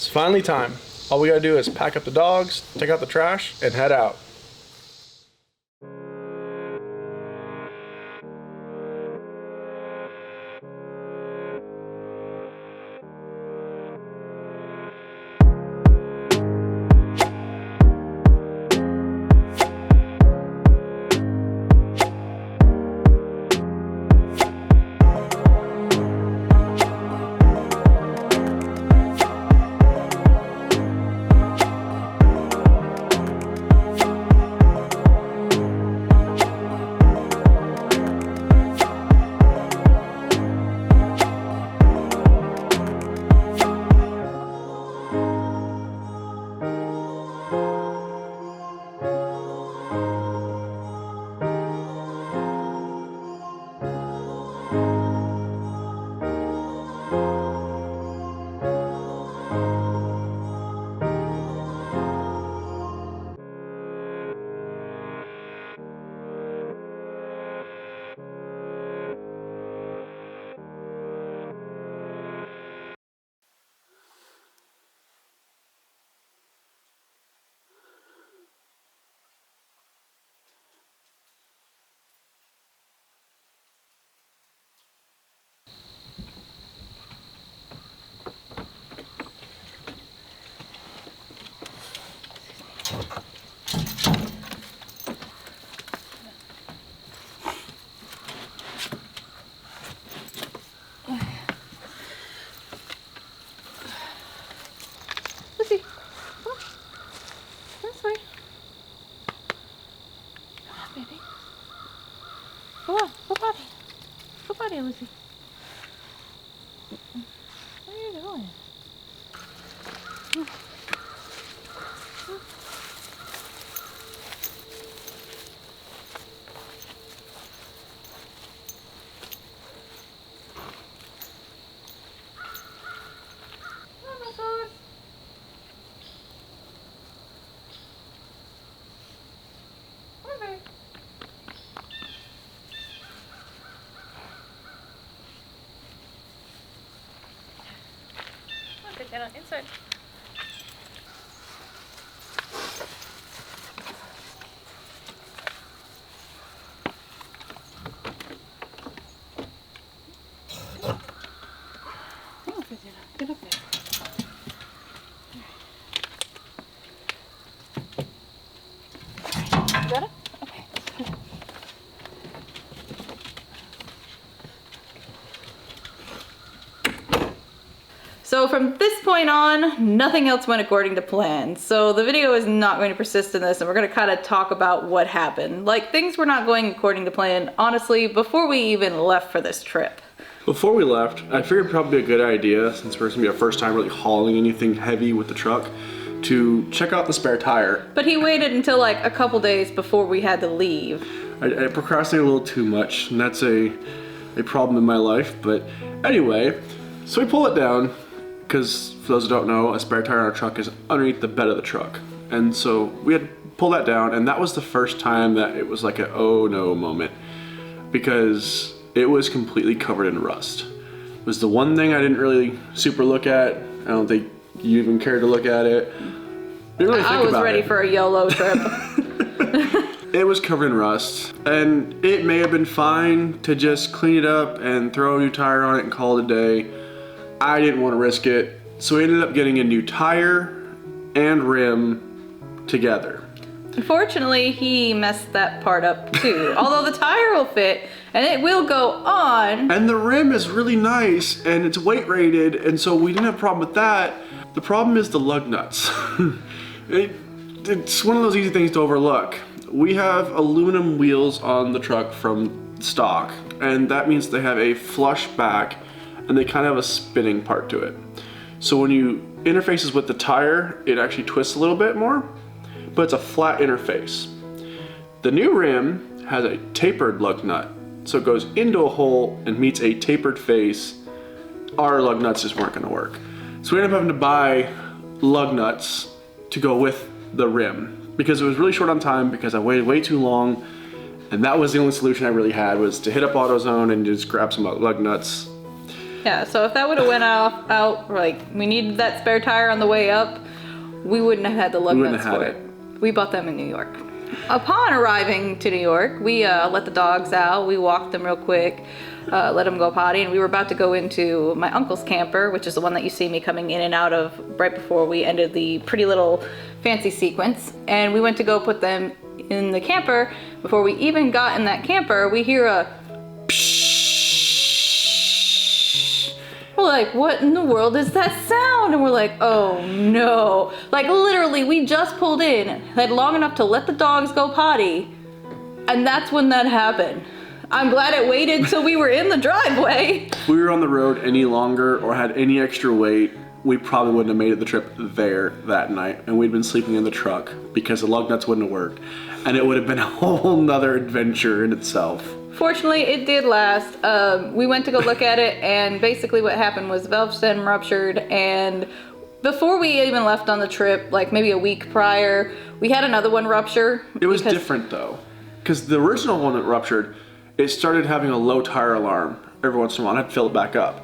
It's finally time. All we gotta do is pack up the dogs, take out the trash, and head out. Lucy, come on. This way. Come on, baby. Go on, go potty. Go potty, Lucy. Where are you going? Anna, inside. Oh, get up there. You got it? Okay. So from this point on, nothing else went according to plan. So the video is not going to persist in this, and we're going to kind of talk about what happened. Like, things were not going according to plan, honestly, before we even left for this trip. Before we left, I figured probably a good idea, since we're gonna be our first time really hauling anything heavy with the truck, to check out the spare tire. But he waited until like a couple days before we had to leave. I procrastinate a little too much, and that's a problem in my life. But anyway, so we pull it down, because for those who don't know, a spare tire on a truck is underneath the bed of the truck. And so we had to pull that down, and that was the first time that it was like a oh no moment, because it was completely covered in rust. It was the one thing I didn't really super look at. I don't think you even cared to look at it. Didn't really think I was about ready it. for a YOLO trip. It was covered in rust, and it may have been fine to just clean it up and throw a new tire on it and call it a day. I didn't want to risk it, so we ended up getting a new tire and rim together. Unfortunately, he messed that part up too. Although the tire will fit and it will go on. And the rim is really nice and it's weight rated, and so we didn't have a problem with that. The problem is the lug nuts. It's one of those easy things to overlook. We have aluminum wheels on the truck from stock, and that means they have a flush back and they kind of have a spinning part to it. So when you interfaces with the tire, it actually twists a little bit more, but it's a flat interface. The new rim has a tapered lug nut, so it goes into a hole and meets a tapered face. Our lug nuts just weren't gonna work. So we ended up having to buy lug nuts to go with the rim, because it was really short on time because I waited way too long, and that was the only solution I really had, was to hit up AutoZone and just grab some lug nuts. Yeah, so if that would have went out, like, we needed that spare tire on the way up, we wouldn't have had the lug nuts for it. We bought them in New York. Upon arriving to New York, we let the dogs out. We walked them real quick, let them go potty, and we were about to go into my uncle's camper, which is the one that you see me coming in and out of right before we ended the pretty little fancy sequence. And we went to go put them in the camper. Before we even got in that camper, we hear a psh. We're like, what in the world is that sound? And we're like, oh no. Like literally, we just pulled in, had long enough to let the dogs go potty, and that's when that happened. I'm glad it waited till we were in the driveway. If we were on the road any longer or had any extra weight, we probably wouldn't have made it the trip there that night, and we'd been sleeping in the truck because the lug nuts wouldn't have worked, and it would have been a whole nother adventure in itself. Fortunately, it did last. We went to go look at it, and basically what happened was the valve stem ruptured, and before we even left on the trip, like maybe a week prior, we had another one rupture. It was different though, because the original one that ruptured, it started having a low tire alarm every once in a while, and I'd fill it back up.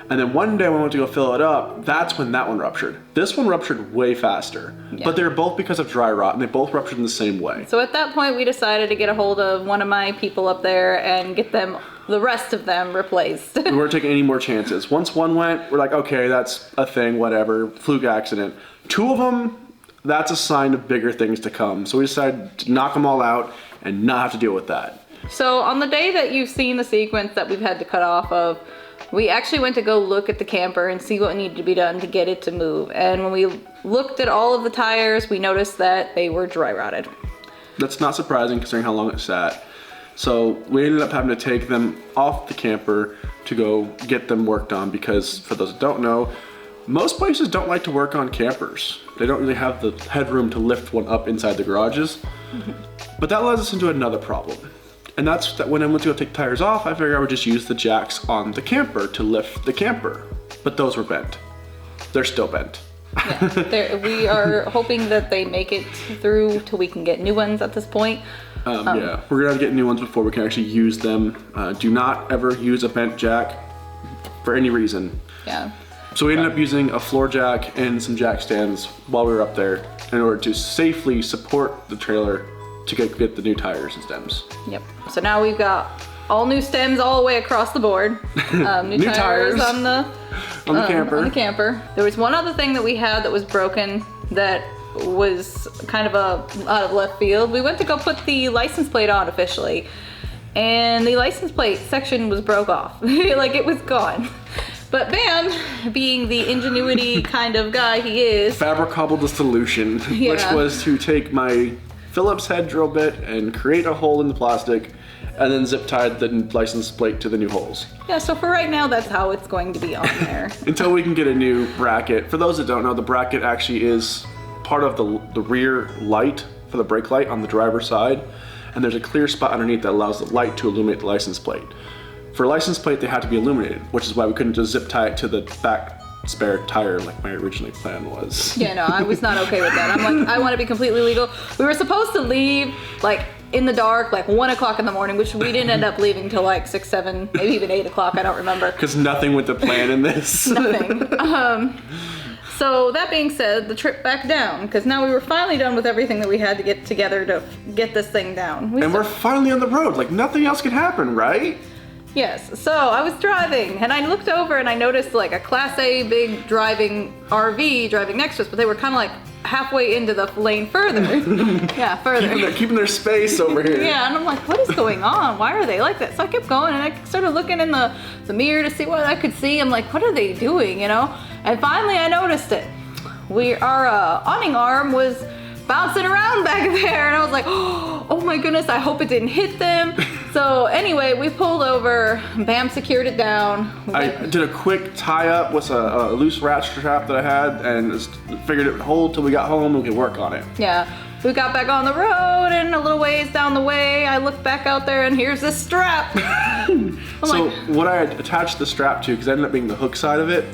And then one day when I went to go fill it up, that's when that one ruptured. This one ruptured way faster, but they were both because of dry rot, and they both ruptured in the same way. So at that point, we decided to get a hold of one of my people up there and get the rest of them replaced. We weren't taking any more chances. Once one went, we're like, okay, that's a thing, whatever, fluke accident. Two of them, that's a sign of bigger things to come. So we decided to knock them all out and not have to deal with that. So on the day that you've seen the sequence that we've had to cut off of, we actually went to go look at the camper and see what needed to be done to get it to move. And when we looked at all of the tires, we noticed that they were dry rotted. That's not surprising considering how long it sat. So we ended up having to take them off the camper to go get them worked on, because for those that don't know, most places don't like to work on campers. They don't really have the headroom to lift one up inside the garages. But that led us into another problem. And that's that when I went to go take tires off, I figured I would just use the jacks on the camper to lift the camper. But those were bent. They're still bent. Yeah, we are hoping that they make it through till we can get new ones at this point. Yeah, we're gonna have to get new ones before we can actually use them. Do not ever use a bent jack for any reason. Yeah. So we ended up using a floor jack and some jack stands while we were up there in order to safely support the trailer to get the new tires and stems. Yep. So now we've got all new stems all the way across the board. New tires on the camper. On the camper. There was one other thing that we had that was broken that was kind of out of left field. We went to go put the license plate on officially, and the license plate section was broke off. Like it was gone. But Bam, being the ingenuity kind of guy he is, fabric cobbled the solution, which was to take my Phillips head drill bit and create a hole in the plastic, and then zip tied the license plate to the new holes. Yeah, so for right now, that's how it's going to be on there. Until we can get a new bracket. For those that don't know, the bracket actually is part of the rear light for the brake light on the driver's side, and there's a clear spot underneath that allows the light to illuminate the license plate. For a license plate, they had to be illuminated, which is why we couldn't just zip tie it to the back spare tire like my original plan was. Yeah, no, I was not okay with that. I'm like, I want to be completely legal. We were supposed to leave like in the dark, like 1 o'clock in the morning, which we didn't end up leaving till like 6, 7, maybe even 8 o'clock. I don't remember. Because nothing went to plan in this. Nothing. So that being said, the trip back down, because now we were finally done with everything that we had to get together to get this thing down. We're finally on the road. Like nothing else could happen, right? Yes, so I was driving and I looked over and I noticed like a Class A big driving RV driving next to us, but they were kind of like halfway into the lane further. Yeah, further. Keeping their space over here. Yeah, and I'm like, what is going on? Why are they like that? So I kept going and I started looking in the mirror to see what I could see. I'm like, what are they doing, you know? And finally I noticed it. Our awning arm was bouncing around back there and I was like, oh my goodness, I hope it didn't hit them. So anyway, we pulled over, Bam secured it down. I did a quick tie up with a loose ratchet strap that I had and just figured it would hold till we got home and we could work on it. Yeah, we got back on the road and a little ways down the way, I looked back out there and here's this strap. What I had attached the strap to, because it ended up being the hook side of it,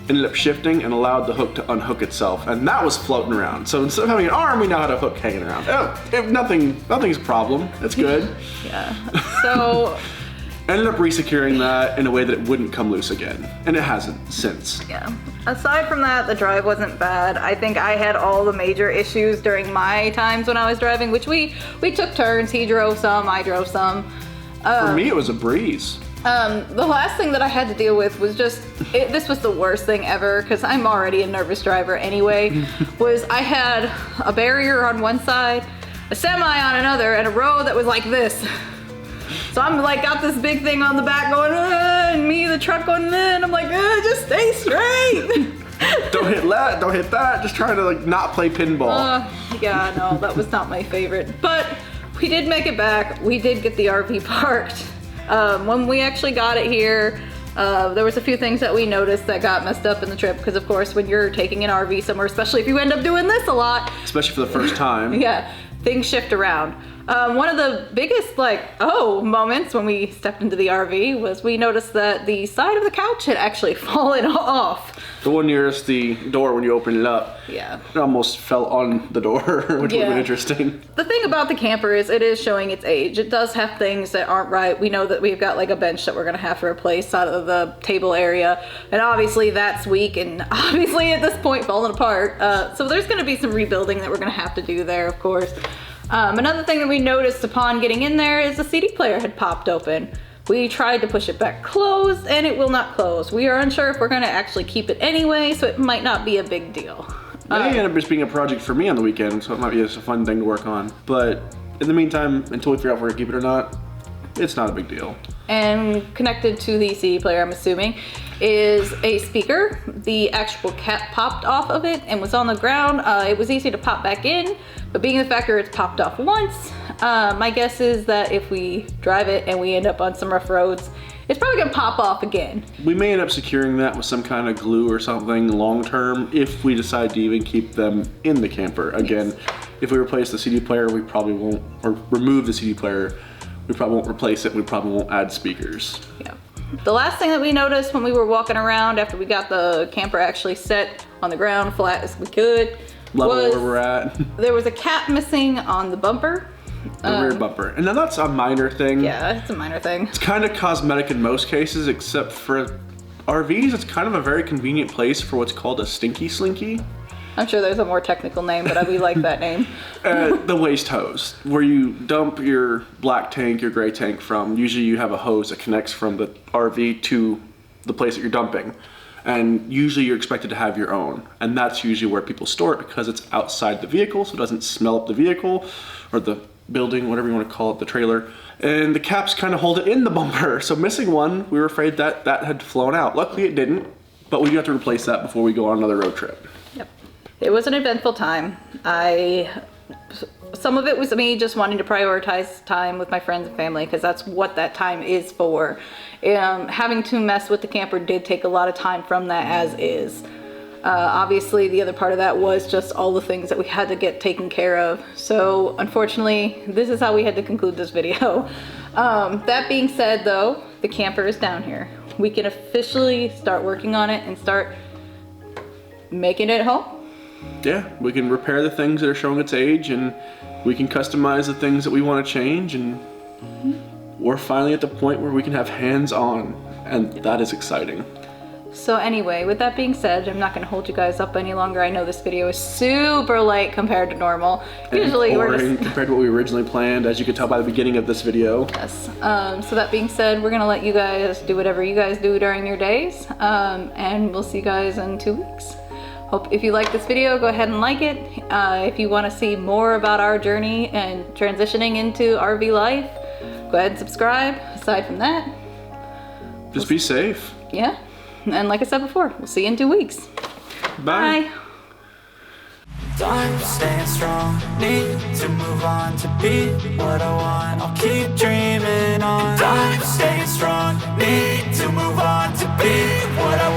ended up shifting and allowed the hook to unhook itself, and that was floating around. So instead of having an arm, we now had a hook hanging around. Oh, nothing's a problem. That's good. Yeah. So. ended up resecuring that in a way that it wouldn't come loose again. And it hasn't since. Yeah. Aside from that, the drive wasn't bad. I think I had all the major issues during my times when I was driving, which we took turns. He drove some, I drove some. For me, it was a breeze. The last thing that I had to deal with was just, this was the worst thing ever, because I'm already a nervous driver anyway, was I had a barrier on one side, a semi on another, and a road that was like this. So I'm like, got this big thing on the back going, and me, the truck going, and I'm like, just stay straight. Don't hit that, don't hit that, just trying to like not play pinball. Yeah, no, that was not my favorite. But we did make it back. We did get the RV parked. When we actually got it here, there was a few things that we noticed that got messed up in the trip, because of course when you're taking an RV somewhere, especially if you end up doing this a lot. Especially for the first time. Yeah, things shift around. One of the biggest moments when we stepped into the RV was we noticed that the side of the couch had actually fallen off. The one nearest the door when you open it up. Yeah. It almost fell on the door, which would have been interesting. The thing about the camper is it is showing its age. It does have things that aren't right. We know that we've got like a bench that we're gonna have to replace out of the table area. And obviously that's weak and obviously at this point falling apart. So there's gonna be some rebuilding that we're gonna have to do there, of course. Another thing that we noticed upon getting in there is the CD player had popped open. We tried to push it back closed and it will not close. We are unsure if we're gonna actually keep it anyway, so it might not be a big deal. It may end up just being a project for me on the weekend, so it might be just a fun thing to work on. But in the meantime, until we figure out if we're gonna keep it or not, it's not a big deal. And connected to the CD player, I'm assuming, is a speaker. The actual cap popped off of it and was on the ground. It was easy to pop back in, but being the factor it's popped off once, my guess is that if we drive it and we end up on some rough roads, it's probably gonna pop off again. We may end up securing that with some kind of glue or something long term if we decide to even keep them in the camper. Again, yes. If we replace the CD player, we probably won't, or remove the CD player, we probably won't replace it, we probably won't add speakers. Yeah. The last thing that we noticed when we were walking around after we got the camper actually set on the ground flat as we could, level where we're at. There was a cap missing on the bumper. The rear bumper. And now that's a minor thing. Yeah, it's a minor thing. It's kind of cosmetic in most cases, except for RVs. It's kind of a very convenient place for what's called a stinky slinky. I'm sure there's a more technical name, but we like that name. The waste hose, where you dump your black tank, your gray tank from. Usually you have a hose that connects from the RV to the place that you're dumping. And usually you're expected to have your own. And that's usually where people store it because it's outside the vehicle, so it doesn't smell up the vehicle or the building, whatever you want to call it, the trailer. And the caps kind of hold it in the bumper. So missing one, we were afraid that had flown out. Luckily it didn't, but we do have to replace that before we go on another road trip. Yep. It was an eventful time. Some of it was me just wanting to prioritize time with my friends and family because that's what that time is for. Having to mess with the camper did take a lot of time from that as is. Obviously the other part of that was just all the things that we had to get taken care of. So unfortunately, this is how we had to conclude this video. That being said though, the camper is down here. We can officially start working on it and start making it home. Yeah, we can repair the things that are showing its age and we can customize the things that we want to change, and we're finally at the point where we can have hands-on, and that is exciting. So anyway, with that being said, I'm not going to hold you guys up any longer. I know this video is super late compared to normal. Usually we're just compared to what we originally planned, as you could tell by the beginning of this video. Yes. So that being said, we're going to let you guys do whatever you guys do during your days, and we'll see you guys in 2 weeks. Hope if you like this video, go ahead and like it. If you want to see more about our journey and transitioning into RV life, go ahead and subscribe. Aside from that, just be safe. Yeah. And like I said before, we'll see you in 2 weeks. Bye. I'm staying strong, need to move on to be what I want. I'll keep dreaming on. I'm staying strong, need to move on to be what I want.